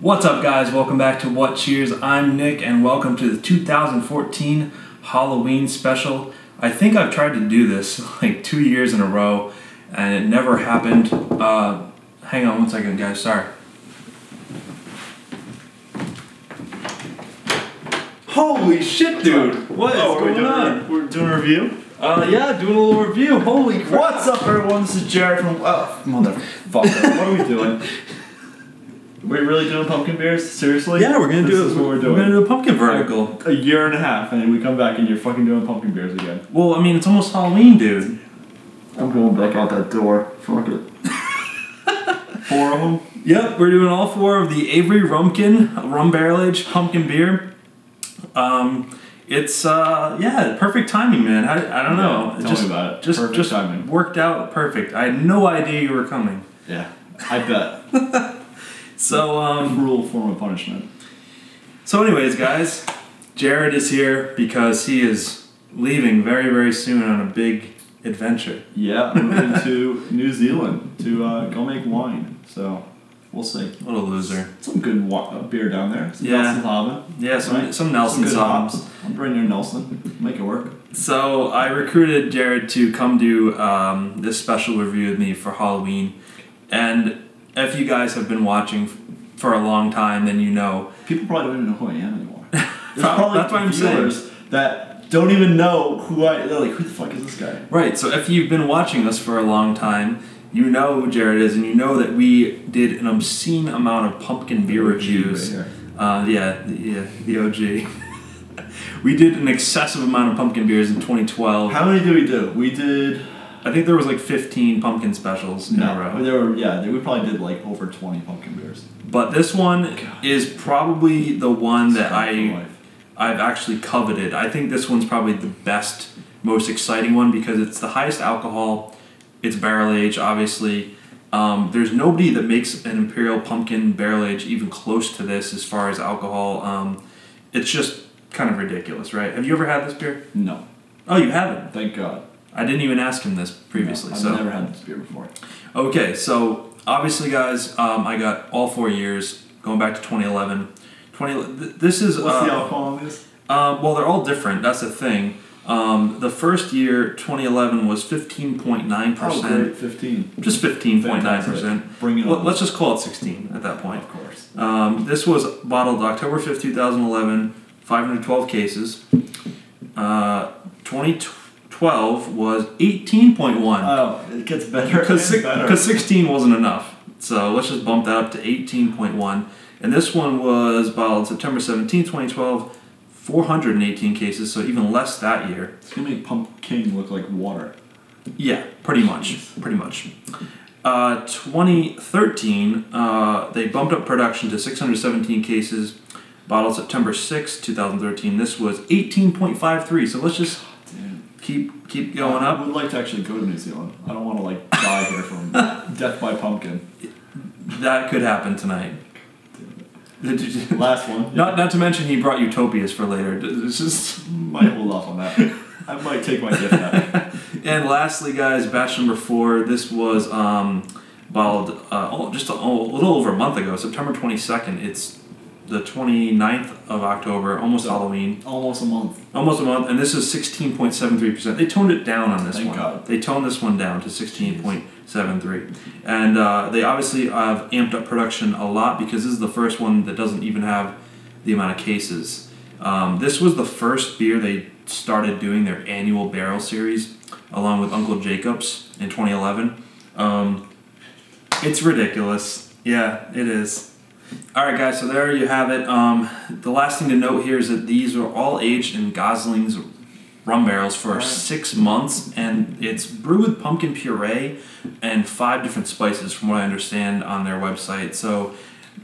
What's up, guys? Welcome back to What Cheers. I'm Nick, and welcome to the 2014 Halloween special. I think I've tried to do this like 2 years in a row, and it never happened. Hang on one second, guys. Sorry. Holy shit, dude! What is going on? We're doing a review? Yeah, doing a little review. Holy crap! What's up, everyone? This is Jared from... Oh, motherfucker. What are we doing? We're really doing pumpkin beers? Seriously? Yeah, we're gonna do it. This is what we're doing. We're gonna do a pumpkin vertical. A year and a half, and then we come back and you're fucking doing pumpkin beers again. Well, I mean, it's almost Halloween, dude. I'm going back out that door. Fuck it. 4 of them? Yep, we're doing all 4 of the Avery Rumpkin rum barrel aged pumpkin beer. It's yeah, perfect timing, man. I don't know. Tell me about it. Just timing. Worked out perfect. I had no idea you were coming. Yeah, I bet. So cruel form of punishment. So anyways, guys, Jared is here because he is leaving very, very soon on a big adventure. Yeah, moving to New Zealand to go make wine. So we'll see. What a loser. Some good beer down there. Some Yeah. Nelson Haven. Yeah, some Nelson good hops. hops. I'll bring your Nelson. Make it work. So I recruited Jared to come do this special review with me for Halloween, and if you guys have been watching for a long time, then you know. People probably don't even know who I am anymore. There's That's what I'm saying. That don't even know who they're like, who the fuck is this guy? Right, so if you've been watching us for a long time, you know who Jared is, and you know that we did an obscene amount of pumpkin beer reviews. Right here. The OG. We did an excessive amount of pumpkin beers in 2012. How many did we do? We did... I think there was like 15 pumpkin specials in a row. We probably did like over 20 pumpkin beers. But this one is probably the one that I've actually coveted. I think this one's probably the best, most exciting one because it's the highest alcohol. It's barrel aged, obviously. There's nobody that makes an Imperial Pumpkin barrel age even close to this as far as alcohol. It's just kind of ridiculous, right? Have you ever had this beer? No. Oh, you haven't? Thank God. I didn't even ask him this previously. No, I've never had this beer before. Okay, so obviously, guys, I got all 4 years going back to 2011. This is what's the alcohol on this? Well, they're all different. That's the thing. The first year, 2011, was 15.9%. Oh, great, 15. Just 15.9%. Bring it on. Let's just call it 16 at that point. Of course. This was bottled October 5th, 2011. 512 cases. 2012 was 18.1. Oh, it gets better. Because 16 wasn't enough. So let's just bump that up to 18.1. And this one was bottled September 17, 2012. 418 cases, so even less that year. It's going to make pumpkin look like water. Yeah, pretty much. 2013, they bumped up production to 617 cases. Bottled September 6, 2013. This was 18.53. So let's just keep going up. I would like to actually go to New Zealand. I don't want to like die here from death by pumpkin. That could happen tonight. Last one. Not to mention he brought Utopias for later. It's just might hold off on that. I might take my gift back. And lastly, guys, batch number 4. This was bottled just a little over a month ago, September 22nd. It's the 29th of October, almost Halloween. Almost a month. And this is 16.73%. They toned it down on this one. Thank God. They toned this one down to 16.73. And they obviously have amped up production a lot because this is the first one that doesn't even have the amount of cases. This was the first beer they started doing their annual barrel series along with Uncle Jacob's in 2011. It's ridiculous. Yeah, it is. Alright, guys, so there you have it. The last thing to note here is that these are all aged in Gosling's rum barrels for 6 months, and it's brewed with pumpkin puree and 5 different spices from what I understand on their website. So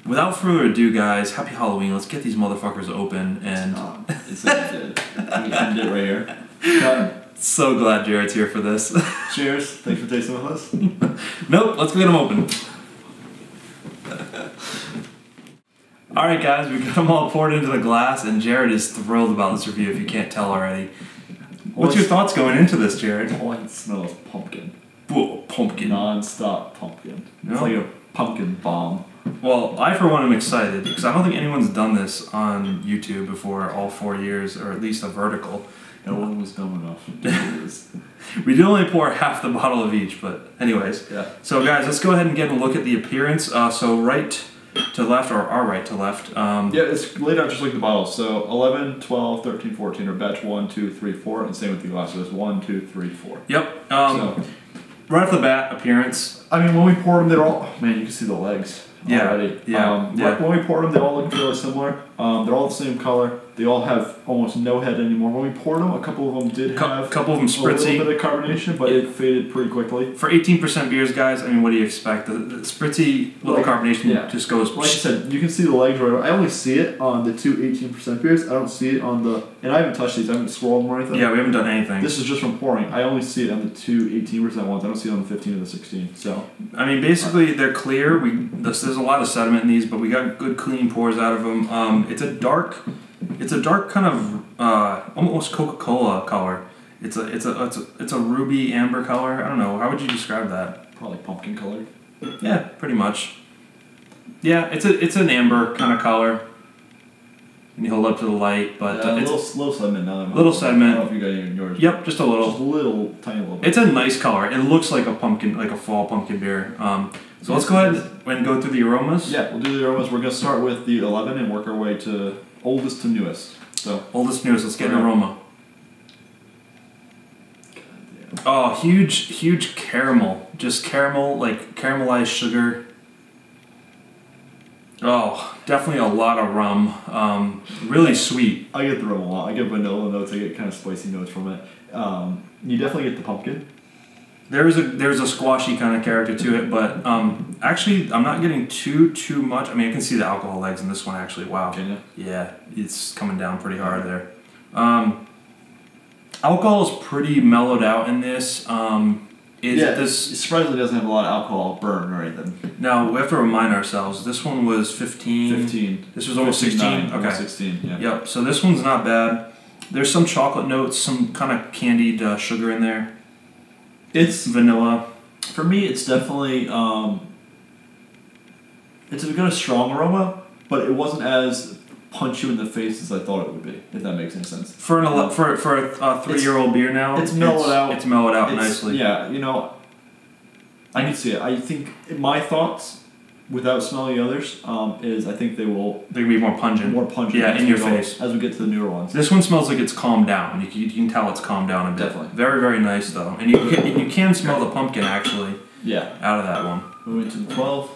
without further ado, guys, happy Halloween. Let's get these motherfuckers open. And it's we end it right here. Cut. So glad Jared's here for this. Cheers. Thanks for tasting with us. Nope, let's go get them open. Alright, guys, we got them all poured into the glass, and Jared is thrilled about this review if you can't tell already. What's your thoughts going into this, Jared? All I can smell is pumpkin. Whoa, pumpkin. Non-stop pumpkin. No? It's like a pumpkin bomb. Well, I for one am excited because I don't think anyone's done this on YouTube before all 4 years, or at least a vertical. No one was dumb enough to do this. We did only pour half the bottle of each, but anyways. Yeah. So guys, let's go ahead and get a look at the appearance. So right to left, or our right to left. Yeah, it's laid out just like the bottles. So 11, 12, 13, 14 are batch 1, 2, 3, 4, and same with the glasses. 1, 2, 3, 4. Yep. So, right off the bat, appearance. I mean, when we poured them, they're all... Man, you can see the legs already. Yeah. When we poured them, they all look really similar. They're all the same color. They all have almost no head anymore. When we poured them, a couple of them did have a couple of them spritzy. A little bit of carbonation, but it faded pretty quickly. For 18% beers, guys, I mean, what do you expect? The spritzy little carbonation just goes... Like I said, you can see the legs right away. I only see it on the two 18% beers. I don't see it on the... And I haven't touched these. I haven't swirled them or anything. Yeah, we haven't done anything. This is just from pouring. I only see it on the two 18% ones. I don't see it on the 15 or the 16. So, I mean, basically, they're clear. There's a lot of sediment in these, but we got good, clean pours out of them. It's a dark kind of almost Coca-Cola color. It's a ruby amber color. I don't know. How would you describe that? Probably pumpkin colored. Yeah, pretty much. Yeah, it's an amber kind of color. And you hold up to the light, but it's little sediment now. Little sediment. I don't know if you got any in yours. Yep, just a little. Just a little, tiny little bit. It's a nice color. It looks like a pumpkin, like a fall pumpkin beer. So let's go ahead and go through the aromas. Yeah, we'll do the aromas. We're gonna start with the 11 and work our way to oldest to newest. So oldest to newest. Let's get an aroma. Oh, huge caramel. Just caramel, like caramelized sugar. Oh, definitely a lot of rum. Really sweet. I get the rum a lot. I get vanilla notes. I get kind of spicy notes from it. You definitely get the pumpkin. There's a squashy kind of character to it, but actually I'm not getting too much. I mean, I can see the alcohol legs in this one actually. Wow. Can you? Yeah, it's coming down pretty hard there. Alcohol is pretty mellowed out in this. It surprisingly doesn't have a lot of alcohol burn or anything. Now, we have to remind ourselves, this one was 15. 15. This was almost 16? Okay. Almost 16, yeah. Yep, so this one's not bad. There's some chocolate notes, some kind of candied sugar in there. It's vanilla. For me, it's definitely... it's got a strong aroma, but it wasn't as punch you in the face as I thought it would be, if that makes any sense. For a 3-year-old beer now, it's mellowed out. It's mellowed out nicely. Yeah, I can see it. I think my thoughts, without smelling the others, is I think they're gonna be more pungent. More pungent. Yeah, in your face as we get to the newer ones. This one smells like it's calmed down. You can tell it's calmed down a bit. Definitely. Very, very nice though, and you can smell the pumpkin actually. Yeah. Out of that one. Moving to the 12.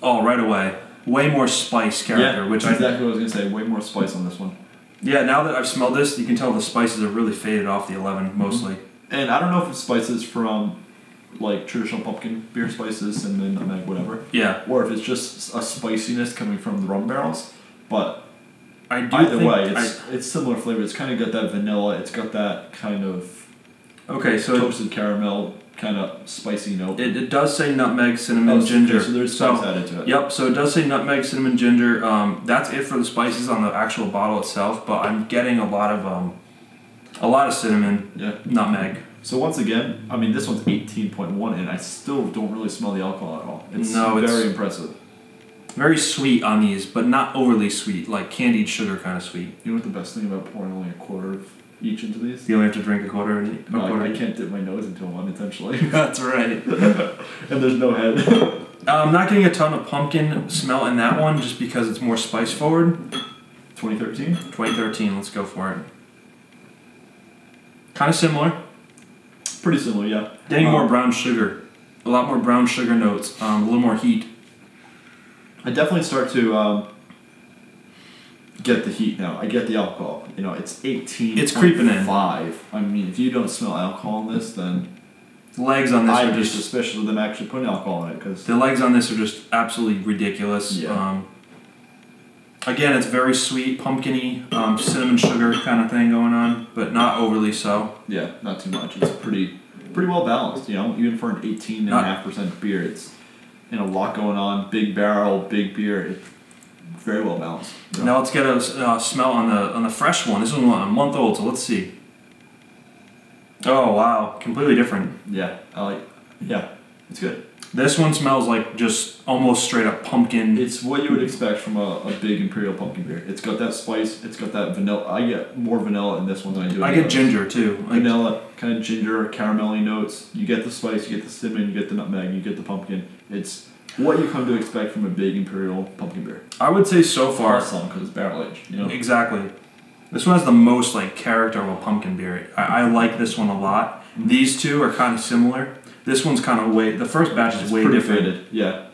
Oh, right away. Way more spice character, which is exactly what I was gonna say. Way more spice on this one. Yeah, now that I've smelled this, you can tell the spices have really faded off the 11 mostly. And I don't know if it's spices from like traditional pumpkin beer spices, cinnamon, nutmeg, whatever. Yeah. Or if it's just a spiciness coming from the rum barrels, but either way, it's similar flavor. It's kind of got that vanilla. It's got that kind of toasted caramel. Kind of spicy note. It does say nutmeg, cinnamon, ginger. Okay, so there's spice added to it. Yep, so it does say nutmeg, cinnamon, ginger. That's it for the spices on the actual bottle itself, but I'm getting a lot of cinnamon, nutmeg. So once again, I mean, this one's 18.1, and I still don't really smell the alcohol at all. It's very impressive. Very sweet on these, but not overly sweet, like candied sugar kind of sweet. You know what the best thing about pouring only a quarter of each into these? You only have to drink a quarter. I can't dip my nose into them unintentionally. That's right. And there's no head. I'm not getting a ton of pumpkin smell in that one just because it's more spice forward. 2013? 2013, let's go for it. Kind of similar. Pretty similar, yeah. Getting more brown sugar. A lot more brown sugar notes. A little more heat. I definitely start to get the heat now. I get the alcohol. It's 18. It's creeping in. 5. I mean, if you don't smell alcohol in this, then the legs on this are just suspicious of them actually putting alcohol in it, because the legs on this are just absolutely ridiculous. Yeah. Again, it's very sweet, pumpkin-y, cinnamon sugar kind of thing going on, but not overly so. Yeah, not too much. It's pretty well balanced. Even for an 18.5% beer, it's a lot going on. Big barrel, big beer. It's very well balanced. Now let's get a smell on the fresh one. This is a month old, so let's see. Oh wow, completely different. Yeah, it's good. This one smells like just almost straight up pumpkin. It's what you would expect from a big Imperial Pumpkin beer. It's got that spice. It's got that vanilla. I get more vanilla in this one than I do. I get ginger too. Vanilla, kind of ginger, caramelly notes. You get the spice. You get the cinnamon. You get the nutmeg. You get the pumpkin. It's what you come to expect from a big Imperial Pumpkin beer. I would say so far. Plus some because it's barrel aged. You know? Exactly. This one has the most like character of a pumpkin beer. I like this one a lot. These two are kind of similar. This one's kind of way. The first batch is way different. Faded. Yeah.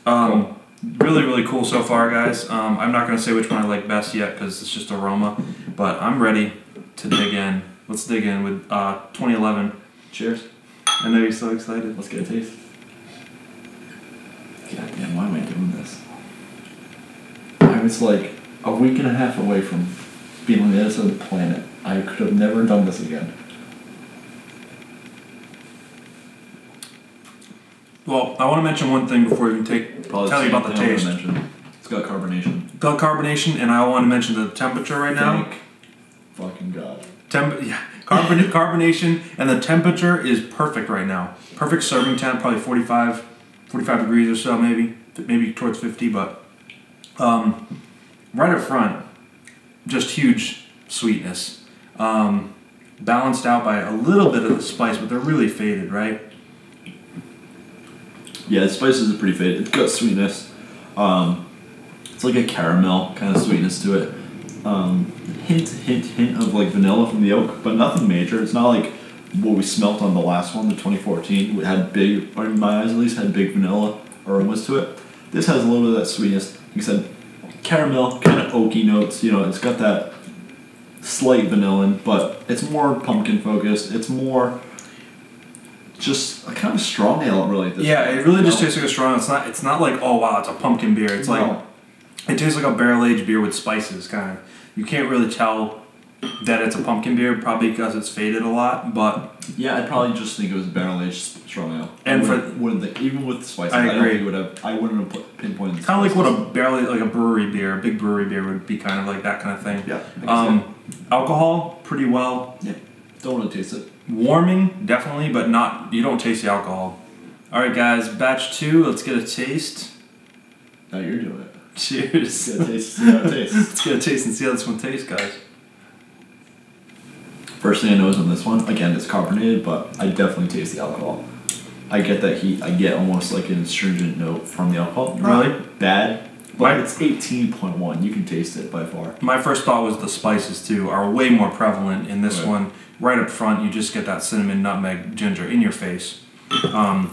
Cool. Really, really cool so far, guys. I'm not going to say which one I like best yet because it's just aroma, but I'm ready to dig in. Let's dig in with 2011. Cheers. I know you're so excited. Let's get a taste. God damn, why am I doing this? I was like a week and a half away from being on the other side of the planet. I could have never done this again. Well, I want to mention one thing before we tell you about the taste. It's got carbonation. It's got carbonation, and I want to mention the temperature right now. Thank fucking God. Carbonation, and the temperature is perfect right now. Perfect serving temp, probably 45 degrees or so, maybe towards 50, but right up front, just huge sweetness. Balanced out by a little bit of the spice, but they're really faded, right? Yeah, the spices are pretty faded. It's got sweetness. It's like a caramel kind of sweetness to it. Hint of like vanilla from the oak, but nothing major. It's not like what we smelt on the last one, the 2014. It had big, or in my eyes at least, had big vanilla aromas to it. This has a little bit of that sweetness. Like I said, caramel, kind of oaky notes. You know, it's got that slight vanillin, but it's more pumpkin focused. It's more just a kind of strong ale, really. It really just tastes like a strong. It's not like, oh wow, it's a pumpkin beer. It's like it tastes like a barrel aged beer with spices, kind of. You can't really tell that it's a pumpkin beer, probably because it's faded a lot. But yeah, I'd probably just think it was barrel aged strong ale. And even with the spices, I agree. I wouldn't have pinpointed. Kind of like what a brewery beer, a big brewery beer would be, kind of like that kind of thing. Yeah. Alcohol, pretty well. Yeah. Don't want to taste it. Warming, definitely, but not. You don't taste the alcohol. All right, guys, batch 2. Let's get a taste. Now you're doing it. Cheers. Let's get a taste. See how it tastes. Let's get a taste and see how this one tastes, guys. First thing I notice on this one, again, it's carbonated, but I definitely taste the alcohol. I get that heat. I get almost like an astringent note from the alcohol. Really? Not bad, but it's 18.1. You can taste it by far. My first thought was the spices, too, are way more prevalent in this one. Right up front, you just get that cinnamon, nutmeg, ginger in your face. And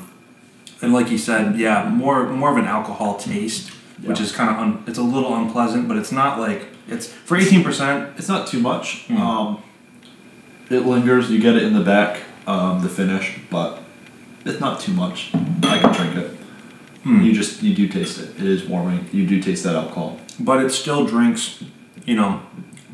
like you said, yeah, more of an alcohol taste, which is kind of, it's a little unpleasant, but it's not like, it's, for 18%. It's not too much. It lingers, you get it in the back, the finish, but it's not too much. I can drink it. You do taste it. It is warming. You do taste that alcohol. But it still drinks,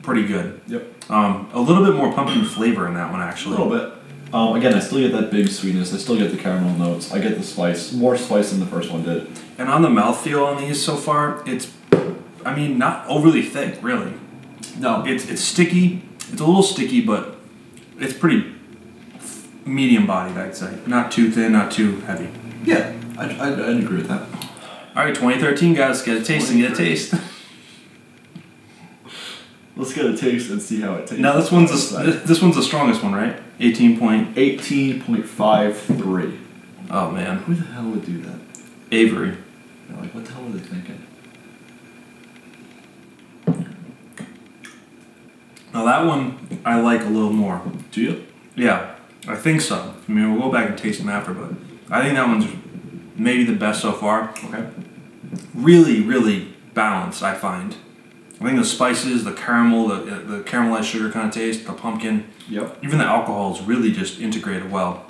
pretty good. Yep. A little bit more pumpkin flavor in that one, actually. A little bit. Again, I still get that big sweetness. I still get the caramel notes. I get the spice. More spice than the first one did. And on the mouthfeel on these so far, it's, not overly thick, really. No. It's sticky. It's a little sticky, but it's pretty medium bodied, I'd say. Not too thin, not too heavy. Yeah, I'd agree with that. All right, 2013, guys. Get a taste and get a taste. Let's get a taste and see how it tastes. Now this one's the strongest one, right? 18.53. Oh man. Who the hell would do that? Avery. You're like, what the hell are they thinking? Now that one I like a little more. Do you? Yeah, I think so. We'll go back and taste them after, but I think that one's maybe the best so far. Okay. Really, really balanced, I find. I think the spices, the caramel, the caramelized sugar kind of taste, the pumpkin. Yep. Even the alcohol is really just integrated well.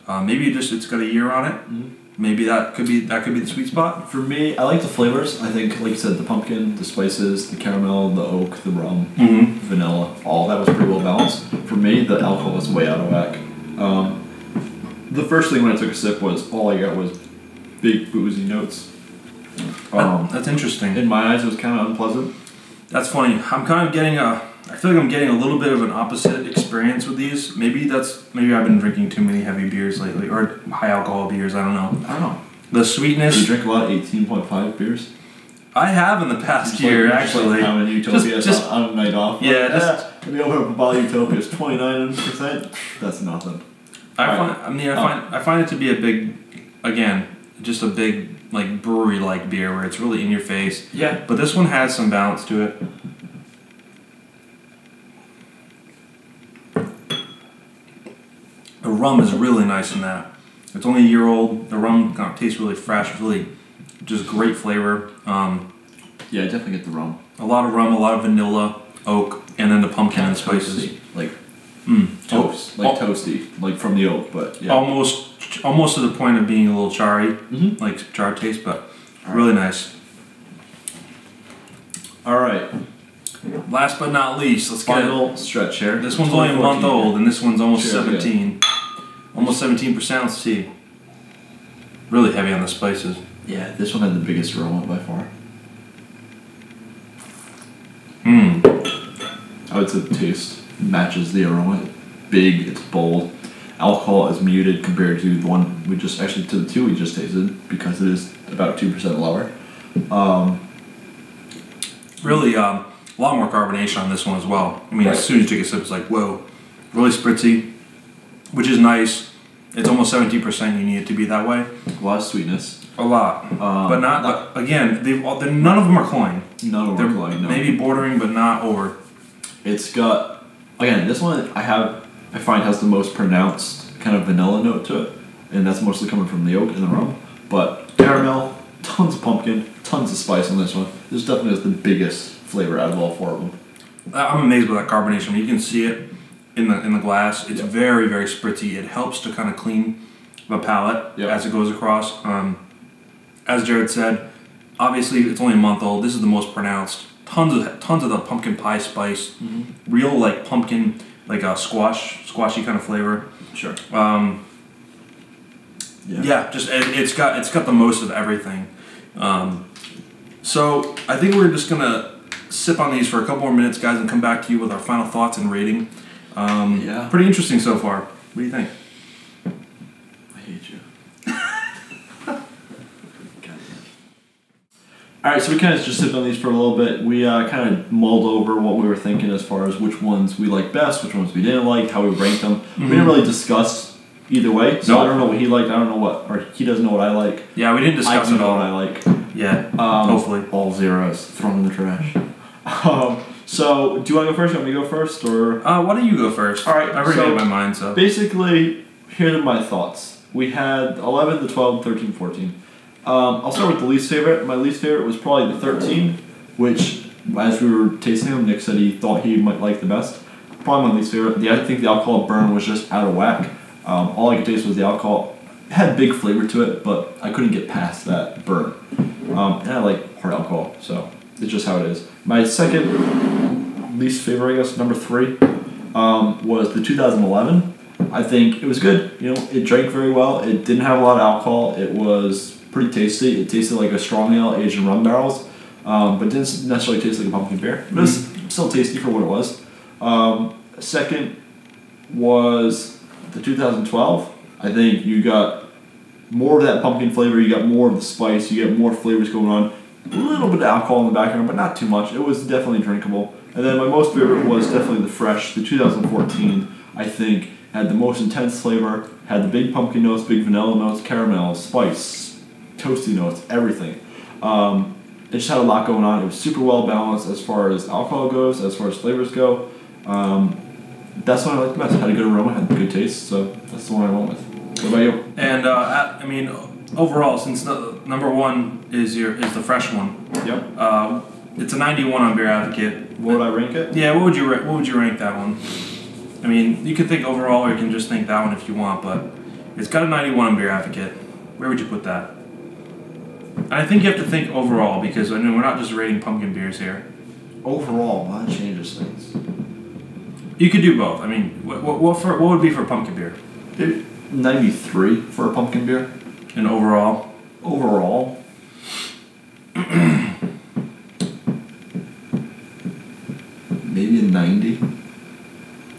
Maybe it's got a year on it. Mm-hmm. Maybe that could be the sweet spot. For me, I like the flavors. I think, like you said, the pumpkin, the spices, the caramel, the oak, the rum, vanilla, all that was pretty well balanced. For me, the alcohol was way out of whack. The first thing when I took a sip was all I got was big boozy notes. That's interesting. In my eyes, it was kind of unpleasant. That's funny. I'm kind of getting I feel like I'm getting a little bit of an opposite experience with these. Maybe I've been drinking too many heavy beers lately, or high alcohol beers. I don't know. The Do sweetness. you drink a lot of 18.5 beers? I have in the past year, actually. How many Utopias just on a night off? Yeah, Let me open up a bottle of Utopias, 29%. That's nothing. I find it to be a big, again, just a big like brewery-like beer where it's really in your face. Yeah. But this one has some balance to it. The rum is really nice in that. It's only a year old. The rum tastes really fresh, really just great flavor. Yeah, definitely get the rum. A lot of rum, a lot of vanilla, oak, and then the pumpkin and spices. Toasty. Like toast, like toasty, like from the oak, but yeah. Almost to the point of being a little charry, like char taste, but really nice. All right. Last but not least, let's get final stretch here. This one's only a month old, and this one's almost Cheers, 17. Almost 17%. Let's see. Really heavy on the spices. Yeah, this one had the biggest aroma by far. I would say the taste matches the aroma. It's big, it's bold. Alcohol is muted compared to the one to the two we just tasted because it is about 2% lower. Really, a lot more carbonation on this one as well. I mean, as soon as you take a sip, it's like, whoa. Really spritzy, which is nice. It's almost 17%. You need it to be that way. A lot of sweetness. A lot. But not, again, none of them are cloying. None of them are cloying, no. Maybe bordering, but not over. It's got, again, this one I find has the most pronounced kind of vanilla note to it, and that's mostly coming from the oak and the rum. But caramel, tons of pumpkin, tons of spice on this one. This definitely has the biggest flavor out of all four of them. I'm amazed by that carbonation. You can see it in the glass. It's very, very spritzy. It helps to kind of clean the palate as it goes across. As Jared said, obviously it's only a month old. This is the most pronounced. Tons of the pumpkin pie spice. Real like pumpkin, like a squashy kind of flavor. Sure. It's got the most of everything. So I think we're just gonna sip on these for a couple more minutes, guys, and come back to you with our final thoughts and rating. Pretty interesting so far. What do you think? I hate you. Alright, so we kind of just sipped on these for a little bit. We kind of mulled over what we were thinking as far as which ones we liked best, which ones we didn't like, how we ranked them. We didn't really discuss either way, so I don't know what he liked, I don't know what, or he doesn't know what I like. Yeah, we didn't discuss it all. What I like. Yeah, hopefully. All zeros thrown in the trash. So, do you want to go first? You want me to go first? Or why don't you go first? Alright, I already made my mind, so. Basically, here are my thoughts. We had 11, the 12, 13, 14. I'll start with the least favorite. My least favorite was probably the 13, which, as we were tasting them, Nick said he thought he might like the best. Probably my least favorite. I think the alcohol burn was just out of whack. All I could taste was the alcohol. It had big flavor to it, but I couldn't get past that burn. And I like hard alcohol, so it's just how it is. My second least favorite, I guess, number 3, was the 2011. I think it was good. It drank very well. It didn't have a lot of alcohol. It was pretty tasty. It tasted like a strong ale aged in rum barrels, but didn't necessarily taste like a pumpkin beer. It was still tasty for what it was. Second was the 2012. I think you got more of that pumpkin flavor. You got more of the spice. You get more flavors going on. A little bit of alcohol in the background, but not too much. It was definitely drinkable. And then my most favorite was definitely the fresh. The 2014, I think, had the most intense flavor. Had the big pumpkin notes, big vanilla notes, caramel, spice, toasty notes, everything. It just had a lot going on. It was super well balanced as far as alcohol goes, as far as flavors go. That's what I liked the best. It had a good aroma, had a good taste, so that's the one I went with. What about you? And overall, since the number 1 is the fresh one. Yep. It's a 91 on BeerAdvocate. What would I rank it? Yeah. What would you rank that one? I mean, you could think overall, or you can just think that one if you want, but it's got a 91 on BeerAdvocate. Where would you put that? And I think you have to think overall, because I mean we're not just rating pumpkin beers here. Overall, that changes things. You could do both. I mean, what would be for pumpkin beer? 93 for a pumpkin beer. And overall? Overall. Maybe a 90.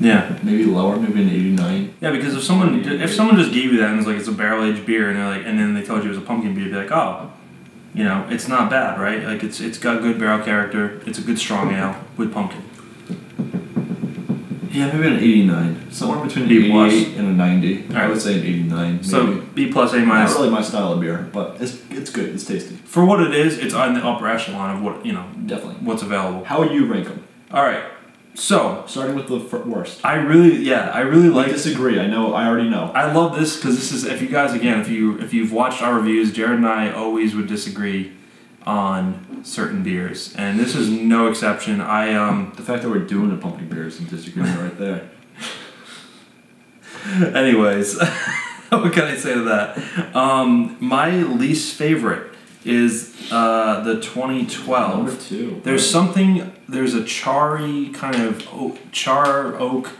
Yeah. Maybe lower, maybe an 89. Yeah, because if someone just gave you that and was like, it's a barrel aged beer, and they're like, and then they told you it was a pumpkin beer, you'd be like, oh, you know, it's not bad, right? Like it's got good barrel character. It's a good strong ale with pumpkin. Yeah, maybe an 89. Somewhere between an 88 and a 90. I would say an 89. Maybe. So B plus, A minus. Not really my style of beer, but it's good. It's tasty. For what it is, it's on the upper echelon of what, you know, definitely what's available. How would you rank them? All right. So starting with the worst. I really like. I disagree. I already know. I love this because this is, if you guys, again, if you've watched our reviews, Jared and I always would disagree on certain beers, and this is no exception. The fact that we're doing a pumpkin beer is some disagreement right there. Anyways, what can I say to that? My least favorite is the 2012. Number 2. There's a charry kind of char oak,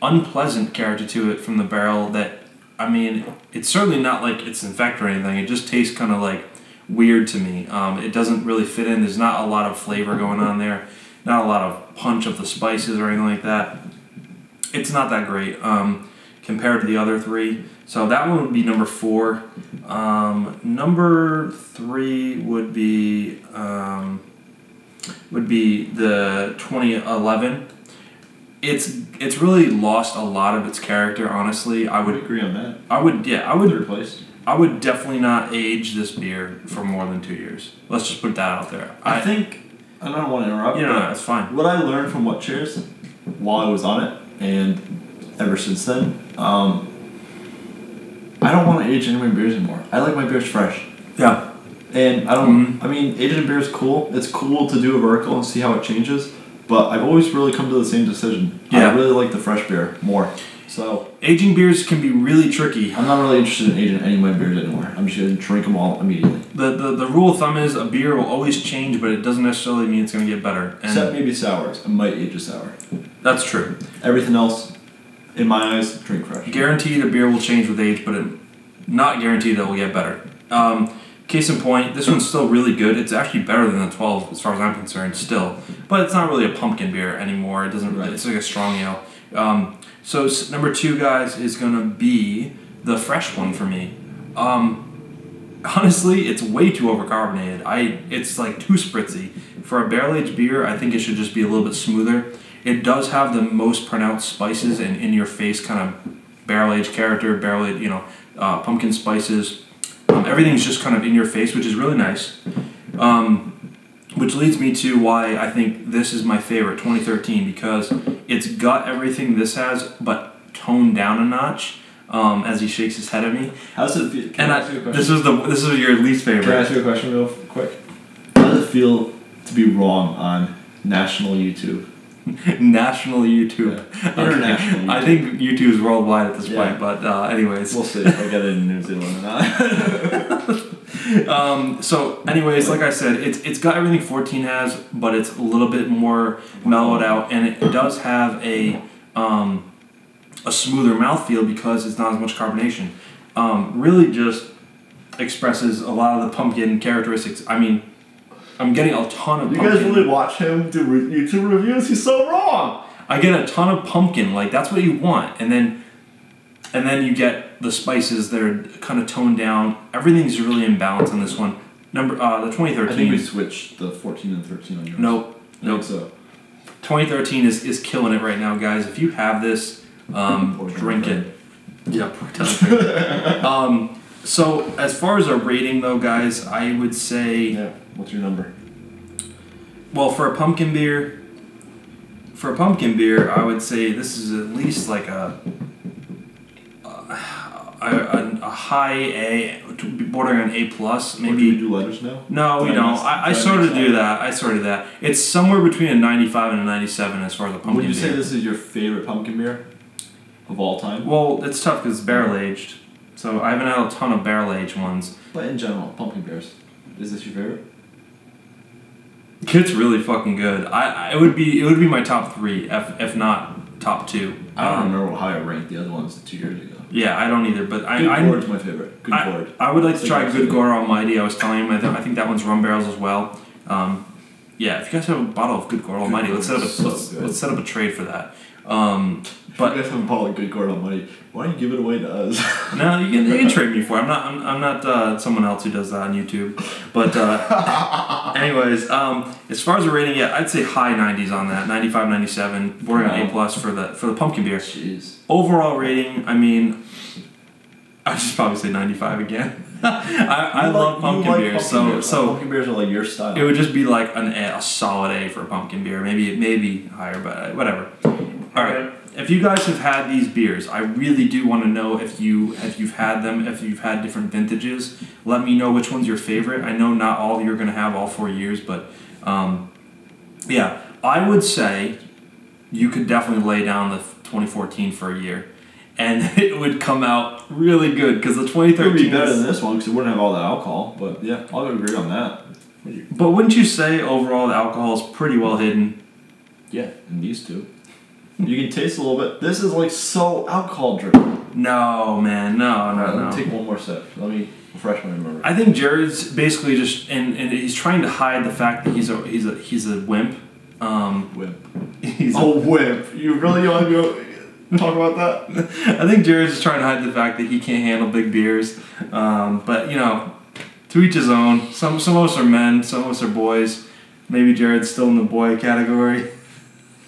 unpleasant character to it from the barrel that, I mean, it's certainly not like it's infected or anything. It just tastes kind of like weird to me. It doesn't really fit in. There's not a lot of flavor going on there. Not a lot of punch of the spices or anything like that. It's not that great compared to the other 3. So that one would be number 4. Number 3 would be the 2011. It's really lost a lot of its character. Honestly, I would agree on that. I would Third place. I would definitely not age this beer for more than 2 years. Let's just put that out there. I think I don't want to interrupt. No, that's fine. What I learned from What Cheers while I was on it, and ever since then, I don't want to age any of my beers anymore. I like my beers fresh. Yeah. And I don't. I mean, aging a beer is cool. It's cool to do a vertical and see how it changes. But I've always really come to the same decision. Yeah. I really like the fresh beer more. So aging beers can be really tricky. I'm not really interested in aging any of my beers anymore. I'm just going to drink them all immediately. The rule of thumb is a beer will always change, but it doesn't necessarily mean it's going to get better. And except maybe sours. I might age a sour. That's true. Everything else, in my eyes, drink fresh. Guaranteed a beer will change with age, but not guaranteed that it will get better. Case in point, this one's still really good. It's actually better than the 12 as far as I'm concerned still. But it's not really a pumpkin beer anymore. It doesn't really, it's like a strong ale. So number 2, guys, is going to be the fresh one for me. Honestly, it's way too overcarbonated. It's like too spritzy. For a barrel-aged beer, I think it should just be a little bit smoother. It does have the most pronounced spices and in-your-face kind of barrel-aged character, pumpkin spices. Everything's just kind of in your face, which is really nice. Which leads me to why I think this is my favorite, 2013, because it's got everything this has, but toned down a notch. As he shakes his head at me. How's it feel? Can I ask you a question? This is your least favorite. Can I ask you a question real quick? How does it feel to be wrong on national YouTube? National YouTube. Yeah. International YouTube. I think YouTube is worldwide at this point, but anyways. We'll see if I get it in New Zealand or not. So anyways, like I said, it's got everything 14 has, but it's a little bit more mellowed out, and it does have a smoother mouthfeel because it's not as much carbonation. Really just expresses a lot of the pumpkin characteristics. I mean, I'm getting a ton of pumpkin. You guys really watch him do YouTube reviews? He's so wrong! I get a ton of pumpkin, like that's what you want. And then you get the spices that are kind of toned down. Everything's really in balance on this one. The 2013. I think we switched the 14 and 13 on yours. Nope. So 2013 is killing it right now, guys. If you have this, drink it. Yeah, so as far as a rating though, guys, I would say. Yeah. What's your number? Well, for a pumpkin beer, I would say this is at least like a high A, bordering on A plus, maybe. Or do we do letters now? No, we don't. I sort of do that. It's somewhere between a 95 and a 97 as far as a pumpkin beer. Would you say this is your favorite pumpkin beer of all time? Well, it's tough because it's barrel aged, so I haven't had a ton of barrel aged ones. But in general, pumpkin beers, is this your favorite? It's really fucking good. It would be my top 3, if not top 2. I don't remember how I ranked the other ones 2 years ago. Yeah, I don't either. But Good Gourd's my favorite. Good Gourd. I would like to try Good Gourd Almighty. I was telling him I think that one's rum barrels as well. Yeah, if you guys have a bottle of Good Gourd Almighty, let's set up a trade for that. But you guys haven't bought a good gourd on money. Why don't you give it away to us? No, you can trade me for it. I'm not someone else who does that on YouTube. But anyways, as far as a rating, yeah, I'd say high 90s on that, 95, 97, bordering on A+ for the pumpkin beer. Jeez. Overall rating, I mean, I'd just probably say 95 again. I love pumpkin beers, so pumpkin beers are like your style. it would just be like a solid A for a pumpkin beer, maybe higher, but whatever. All right. If you guys have had these beers, I really do want to know if you've had them, if you've had different vintages. Let me know which one's your favorite. I know not all you're going to have all 4 years, but yeah, I would say you could definitely lay down the 2014 for a year, and it would come out really good because the 2013 would be better than this one because it wouldn't have all the alcohol. But yeah, I'll agree on that. But wouldn't you say overall the alcohol is pretty well hidden? Yeah, and these two. You can taste a little bit. This is like so alcohol driven. No, man, no. Let me take one more sip. Let me refresh my memory. I think Jared's basically just and he's trying to hide the fact that he's a wimp. Wimp. He's a wimp. You really want to go talk about that? I think Jared's just trying to hide the fact that he can't handle big beers. But you know, to each his own. Some of us are men, some of us are boys. Maybe Jared's still in the boy category.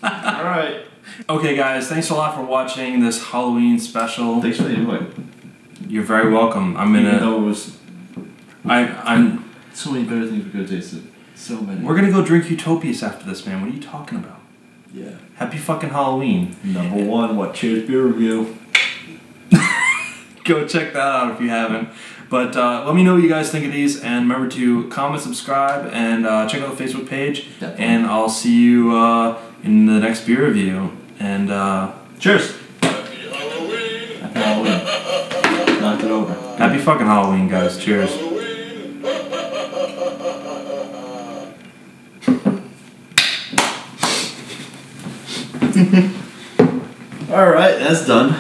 All right. Okay, guys, thanks a lot for watching this Halloween special. Thanks for the invite. You're very welcome. I'm so many better things we could have tasted. So many. We're gonna go drink Utopias after this, man. What are you talking about? Yeah. Happy fucking Halloween. Number one, what? Cheers beer review. Go check that out if you haven't. But let me know what you guys think of these, and remember to comment, subscribe, and check out the Facebook page. Definitely. And I'll see you in the next beer review. And cheers! Happy Halloween. Knocked it over. Happy fucking Halloween, guys. Cheers. Alright, that's done.